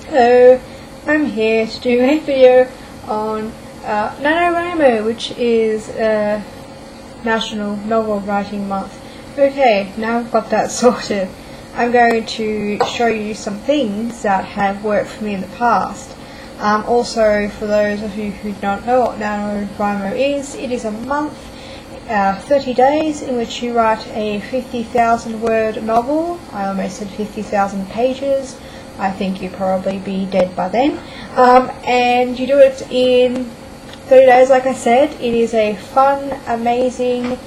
Hello, I'm here to do a video on NanoWriMo, which is National Novel Writing Month. Okay, now I've got that sorted, I'm going to show you some things that have worked for me in the past. Also, for those of you who don't know what NanoWriMo is, it is a month, 30 days in which you write a 50,000 word novel. I almost said 50,000 pages. I think you'd probably be dead by then. And you do it in 30 days, like I said. It is a fun, amazing,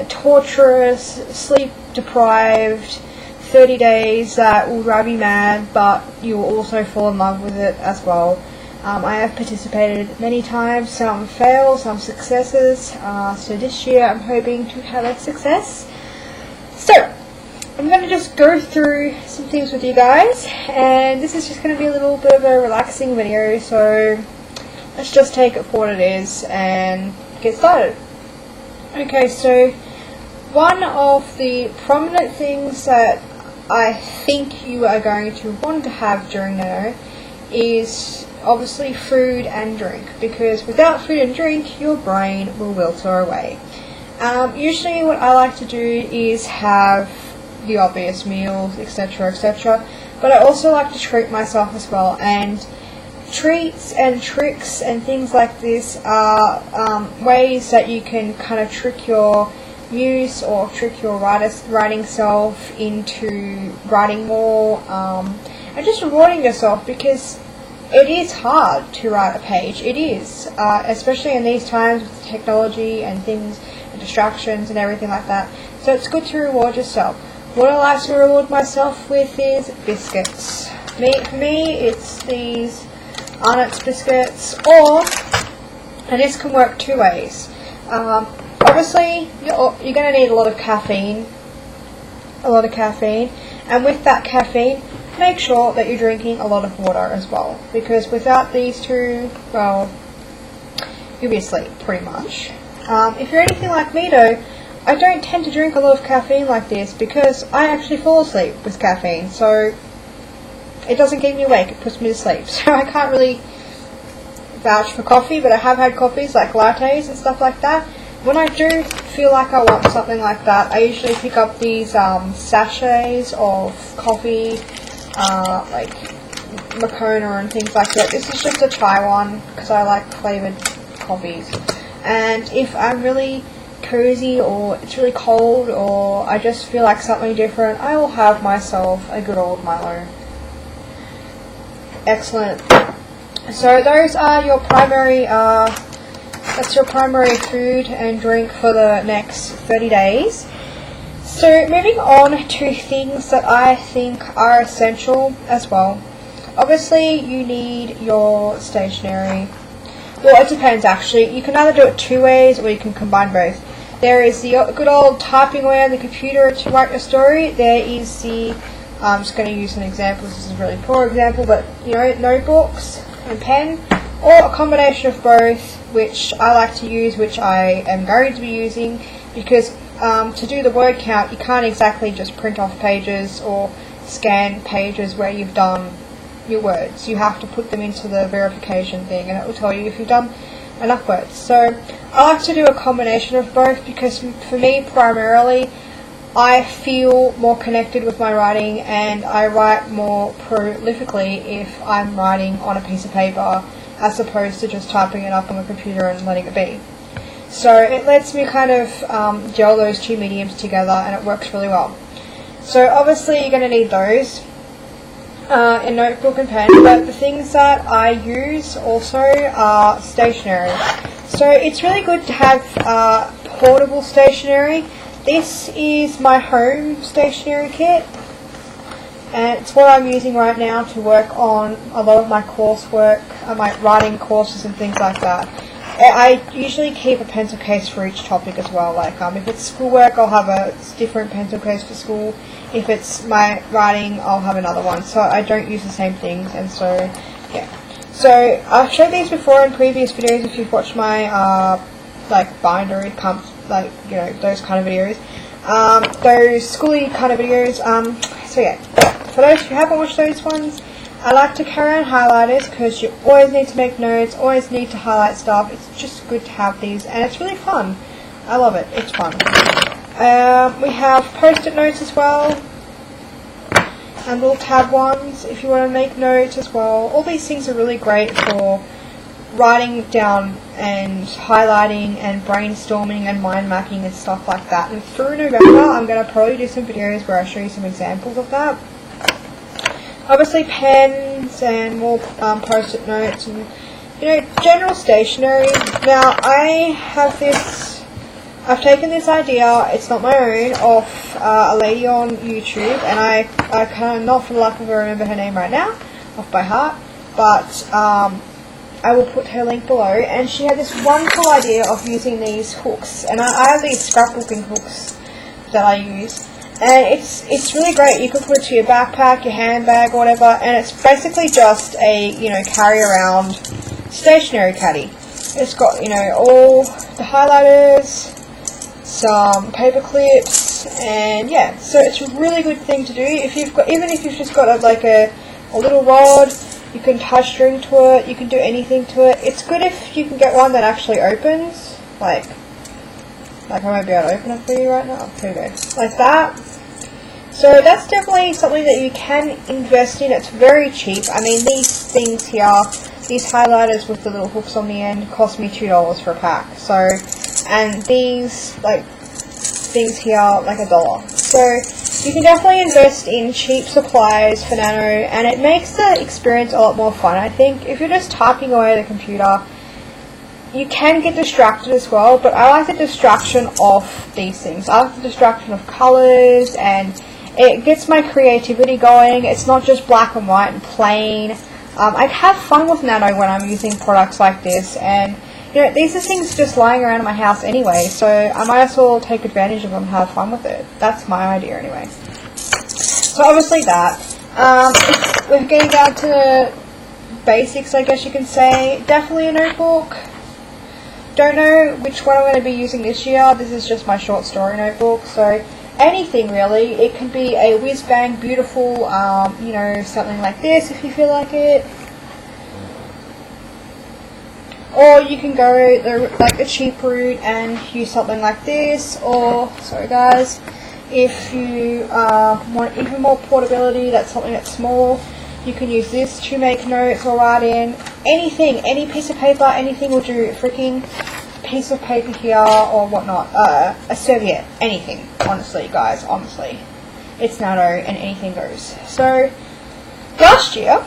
torturous, sleep-deprived 30 days that will drive you mad, but you will also fall in love with it as well. I have participated many times, some fails, some successes, so this year I'm hoping to have a success. So, I'm going to just go through some things with you guys, and this is just going to be a little bit of a relaxing video, so let's just take it for what it is and get started. Okay, so one of the prominent things that I think you are going to want to have during Nano is obviously food and drink, because without food and drink your brain will wilter away. Usually what I like to do is have the obvious meals, etc, etc, but I also like to treat myself as well, and treats and tricks and things like this are ways that you can kind of trick your muse or trick your writing self into writing more, and just rewarding yourself, because it is hard to write a page. It is, especially in these times with technology and things and distractions and everything like that, so it's good to reward yourself. What I like to reward myself with is biscuits. For me, it's these Arnott's biscuits, and this can work two ways. Obviously, you're going to need a lot of caffeine, and with that caffeine, make sure that you're drinking a lot of water as well, because without these two, well, you'll be asleep pretty much. If you're anything like me though, I don't tend to drink a lot of caffeine like this, because I actually fall asleep with caffeine, so it doesn't keep me awake, it puts me to sleep. So I can't really vouch for coffee, but I have had coffees like lattes and stuff like that. When I do feel like I want something like that, I usually pick up these sachets of coffee, like Moccona and things like that. This is just a chai one, because I like flavoured coffees. And if I'm really cozy, or it's really cold, or I just feel like something different, I will have myself a good old Milo. Excellent. So those are your primary, that's your primary food and drink for the next 30 days. So moving on to things that I think are essential as well. Obviously you need your stationery. Well, it depends actually. You can either do it two ways, or you can combine both. There is the good old typing away on the computer to write your story. There is the, I'm just going to use an example, this is a really poor example, but you know, notebooks and pen, or a combination of both, which I like to use, which I am going to be using, because to do the word count, you can't exactly just print off pages or scan pages where you've done your words. You have to put them into the verification thing, and it will tell you if you've done enough words. So I like to do a combination of both, because for me primarily I feel more connected with my writing, and I write more prolifically if I'm writing on a piece of paper as opposed to just typing it up on the computer and letting it be. So it lets me kind of gel those two mediums together, and it works really well. So obviously you're going to need those, a notebook and pen, but the things that I use also are stationery. So it's really good to have portable stationery. This is my home stationery kit, and it's what I'm using right now to work on a lot of my coursework, my writing courses and things like that. I usually keep a pencil case for each topic as well. Like if it's schoolwork, I'll have a different pencil case for school. If it's my writing, I'll have another one. So I don't use the same things, and so yeah. So I've showed these before in previous videos. If you've watched my like bindery pumps, like you know, those kind of videos, those schooly kind of videos. So yeah, for those who haven't watched those ones, I like to carry on highlighters because you always need to make notes, always need to highlight stuff. It's just good to have these, and it's really fun. I love it. It's fun. We have post-it notes as well, and little tab ones if you want to make notes as well. All these things are really great for writing down and highlighting and brainstorming and mind mapping and stuff like that. And through November, I'm going to probably do some videos where I show you some examples of that. Obviously pens and more post-it notes and, you know, general stationery. Now I've taken this idea, it's not my own, of a lady on YouTube, and I cannot for the life of her remember her name right now, off by heart, but I will put her link below, and she had this wonderful idea of using these hooks, and I have these scrapbooking hooks that I use. And it's really great. You can put it to your backpack, your handbag, or whatever, and it's basically just a, you know, carry around stationery caddy. It's got, you know, all the highlighters, some paper clips, and yeah, so it's a really good thing to do. If you've got, even if you've just got a little rod, you can tie string to it. You can do anything to it. It's good if you can get one that actually opens, like I might be able to open it for you right now. Here we go. Like that. So that's definitely something that you can invest in. It's very cheap. I mean, these things here, these highlighters with the little hooks on the end, cost me $2 for a pack. So, and these, things here, like $1. So, you can definitely invest in cheap supplies for Nano, and it makes the experience a lot more fun, I think. If you're just typing away at the computer, you can get distracted as well, but I like the distraction of these things. I like the distraction of colours, and it gets my creativity going. It's not just black and white and plain. I have fun with Nano when I'm using products like this, and you know, these are things just lying around in my house anyway, so I might as well take advantage of them and have fun with it. That's my idea anyway. So obviously that. We're getting down to the basics, I guess you can say. Definitely a notebook. Don't know which one I'm going to be using this year. This is just my short story notebook, so anything really. It can be a whiz-bang, beautiful, you know, something like this if you feel like it. Or you can go the cheap route and use something like this. Or, sorry guys, if you want even more portability, that's something that's small, you can use this to make notes or write in. Anything, any piece of paper, anything will do. Freaking piece of paper here or whatnot. A serviette, anything. Honestly, guys, honestly. It's Nano and anything goes. So, last year,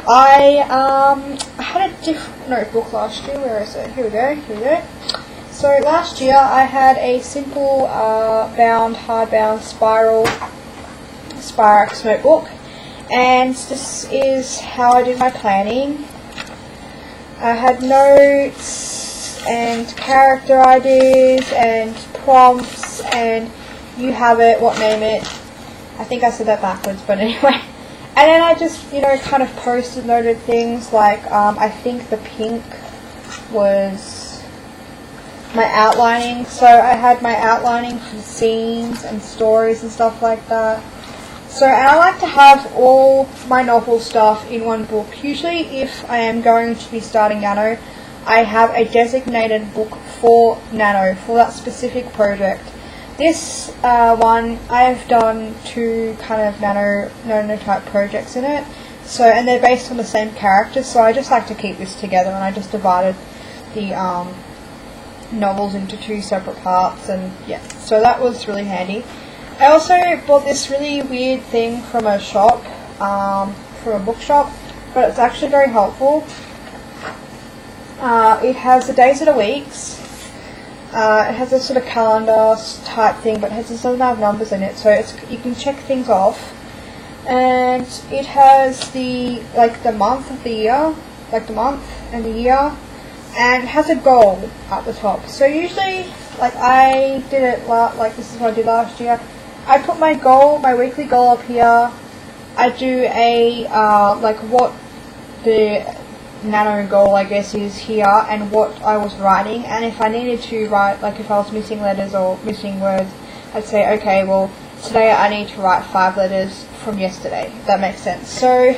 I had a different notebook last year. Where is it? Here we go, here we go. So, last year I had a simple bound, hardbound spiral Spirax notebook. And this is how I did my planning. I had notes and character ideas and prompts and you have it, what name it. I think I said that backwards, but anyway. And then I just, you know, kind of posted noted things like, I think the pink was my outlining. So I had my outlining for the scenes and stories and stuff like that. So, and I like to have all my novel stuff in one book. Usually if I am going to be starting Nano, I have a designated book for Nano, for that specific project. This one, I have done 2 kind of Nano type projects in it. So, and they're based on the same characters, so I just like to keep this together, and I just divided the novels into 2 separate parts, and yeah, so that was really handy. I also bought this really weird thing from a shop, from a bookshop, but it's actually very helpful. It has the days of the weeks. It has a sort of calendar type thing, but it doesn't have numbers in it, so you can check things off. And it has the month of the year, the month and the year, and it has a goal at the top. So usually, I did it this is what I did last year. I put my goal, my weekly goal up here. I do a, what the Nano goal, I guess, is here, and what I was writing. And if I needed to write, if I was missing letters or missing words, I'd say, okay, well, today I need to write 5 letters from yesterday. If that makes sense. So,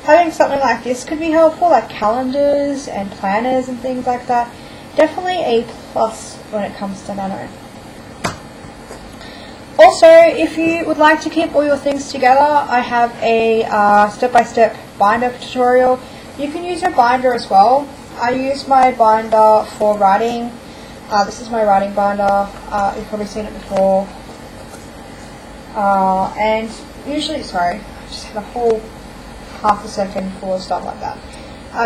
having something like this could be helpful, like calendars and planners and things like that. Definitely a plus when it comes to Nano. Also, if you would like to keep all your things together, I have a step-by-step binder tutorial. You can use your binder as well. I use my binder for writing. This is my writing binder. You've probably seen it before. And usually, sorry, I just had a whole half a second for stuff like that.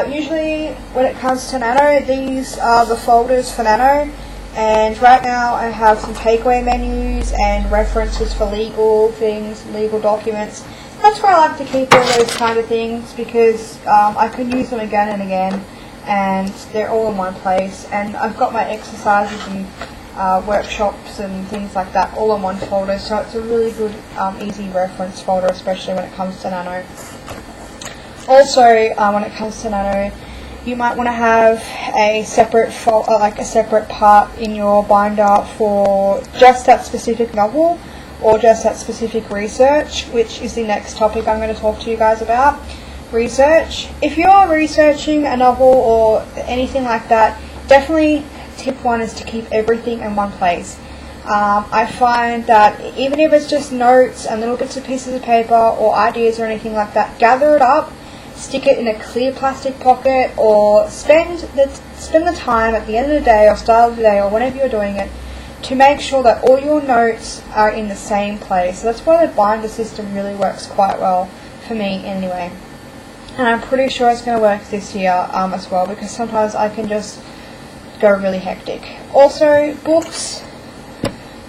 Usually, when it comes to Nano, these are the folders for Nano. And right now I have some takeaway menus and references for legal things, legal documents. That's where I like to keep all those kind of things because I can use them again and again, and they're all in one place. And I've got my exercises and workshops and things like that all in one folder, so it's a really good easy reference folder, especially when it comes to Nano. Also, when it comes to Nano, you might want to have a separate a separate part in your binder for just that specific novel or just that specific research, which is the next topic I'm going to talk to you guys about. Research. If you are researching a novel or anything like that, definitely tip 1 is to keep everything in one place. I find that even if it's just notes and little bits of pieces of paper or ideas or anything like that, gather it up, stick it in a clear plastic pocket, or spend the time at the end of the day or start of the day or whenever you're doing it to make sure that all your notes are in the same place. So that's why the binder system really works quite well for me anyway. And I'm pretty sure it's going to work this year as well, because sometimes I can just go really hectic. Also, books.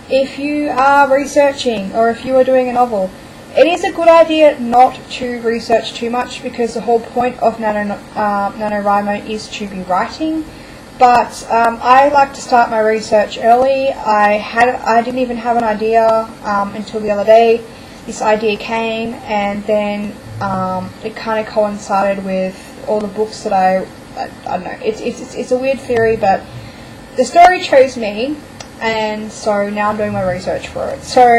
If you are researching or if you are doing a novel, it is a good idea not to research too much, because the whole point of NanoWriMo is to be writing. But I like to start my research early. I didn't even have an idea until the other day. This idea came, and then it kind of coincided with all the books that I don't know. It's a weird theory, but the story chose me. And so now I'm doing my research for it. So,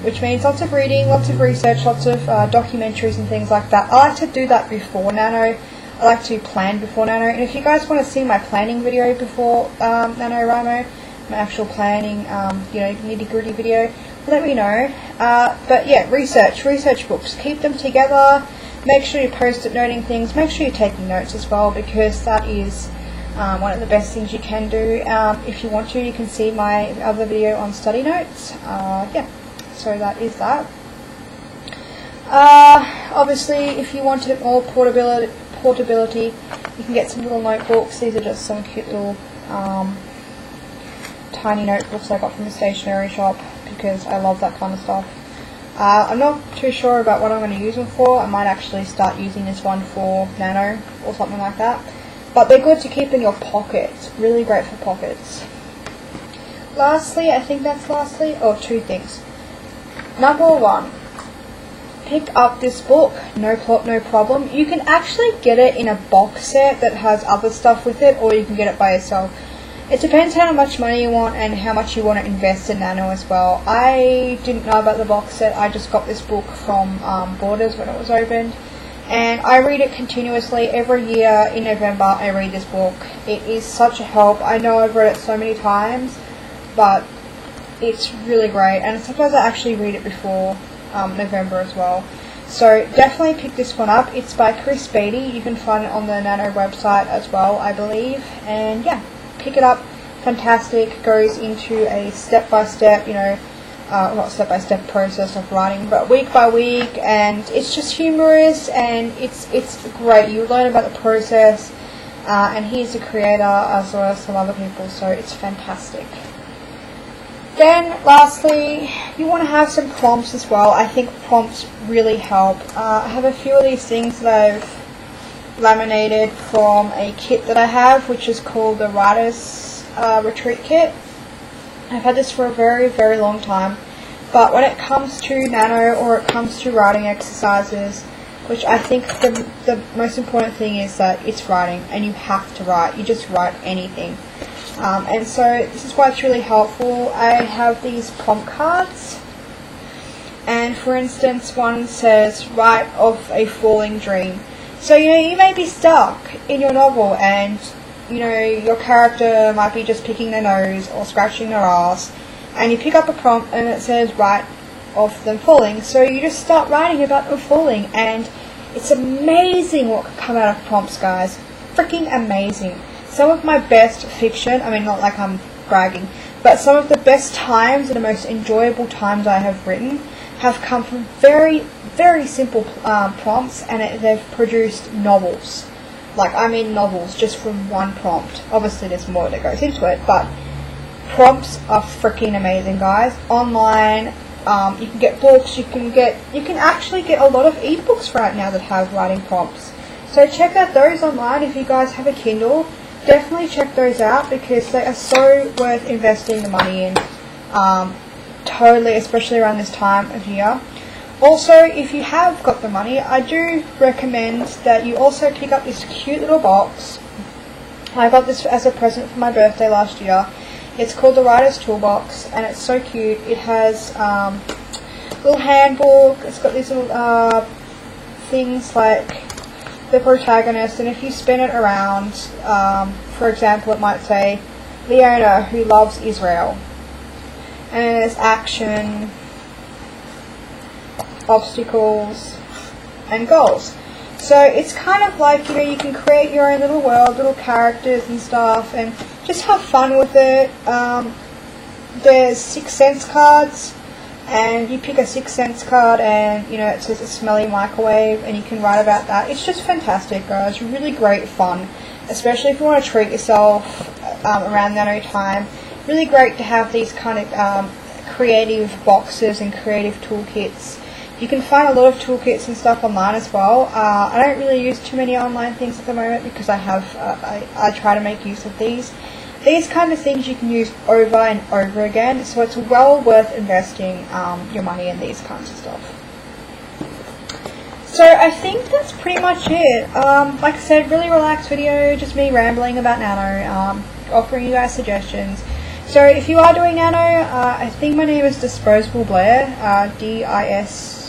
which means lots of reading, lots of research, lots of documentaries and things like that. I like to do that before Nano. I like to plan before Nano. And if you guys want to see my planning video before NanoWriMo, my actual planning, nitty-gritty video, let me know. But yeah, research books. Keep them together. Make sure you're post-it noting things. Make sure you're taking notes as well, because that is one of the best things you can do. If you want to, you can see my other video on study notes. Yeah, so that is that. Obviously, if you wanted more portability, you can get some little notebooks. These are just some cute little tiny notebooks I got from a stationery shop, because I love that kind of stuff. I'm not too sure about what I'm going to use them for. I might actually start using this one for Nano or something like that. But they're good to keep in your pockets. Really great for pockets. Lastly, I think that's two things. Number 1, pick up this book, No Plot, No Problem. You can actually get it in a box set that has other stuff with it, or you can get it by yourself. It depends how much money you want and how much you want to invest in Nano as well. I didn't know about the box set. I just got this book from Borders when it was opened. And I read it continuously. Every year in November I read this book. It is such a help. I know I've read it so many times, but it's really great. And sometimes I actually read it before November as well. So definitely pick this one up. It's by Chris Beatty. You can find it on the Nano website as well, I believe. And yeah, pick it up. Fantastic. Goes into a step-by-step, not step-by-step process of writing, but week by week, and it's just humorous, and it's great. You learn about the process, and he's the creator as well as some other people, so it's fantastic. Then lastly, you want to have some prompts as well. I think prompts really help. I have a few of these things that I've laminated from a kit that I have, which is called the Writer's Retreat Kit. I've had this for a very, very long time, but when it comes to Nano or it comes to writing exercises, which I think the most important thing is that it's writing, and you have to write. You just write anything. And so this is why it's really helpful. I have these prompt cards, And for instance, one says, write of a falling dream. So, you may be stuck in your novel and, your character might be just picking their nose or scratching their ass, and you pick up a prompt and it says, write of them falling. So you just start writing about them falling, and it's amazing what can come out of prompts, guys. Freaking amazing. Some of my best fiction, not like I'm bragging, but some of the best times and the most enjoyable times I have written have come from very, very simple prompts, and they've produced novels. Novels just from one prompt. Obviously there's more that goes into it, but prompts are freaking amazing, guys. Online, you can get books, you can actually get a lot of ebooks right now that have writing prompts. So check out those online. If you guys have a Kindle, definitely check those out, because they are so worth investing the money in. Totally, especially around this time of year. Also, if you have got the money, I do recommend that you also pick up this cute little box. I got this as a present for my birthday last year. It's called the Writer's Toolbox, and it's so cute. It has a little handbook. It's got these little things like the protagonist, and if you spin it around, for example, it might say Leona, who loves Israel. And there's action, obstacles, and goals. So it's kind of like, you can create your own little world, little characters and stuff, and just have fun with it. There's 6 cents cards, and you pick a 6 cents card, and it says a smelly microwave, and you can write about that. It's just fantastic, guys. Really great fun, especially if you want to treat yourself around Nano time. Really great to have these kind of creative boxes and creative toolkits. You can find a lot of toolkits and stuff online as well. I don't really use too many online things at the moment, because I try to make use of these. These kind of things you can use over and over again, so it's well worth investing your money in these kinds of stuff. So I think that's pretty much it. Like I said, really relaxed video, just me rambling about Nano, offering you guys suggestions. So if you are doing Nano, I think my name is Disposable Blair, DISPOSABLE.BLAIR,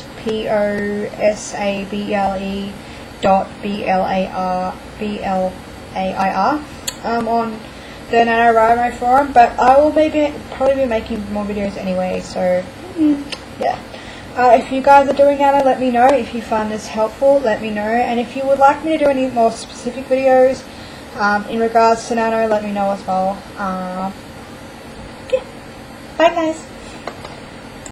on the NanoWriMo forum, but I will probably be making more videos anyway, so yeah. If you guys are doing Nano, let me know. If you find this helpful, let me know. And if you would like me to do any more specific videos in regards to Nano, let me know as well. Bye guys.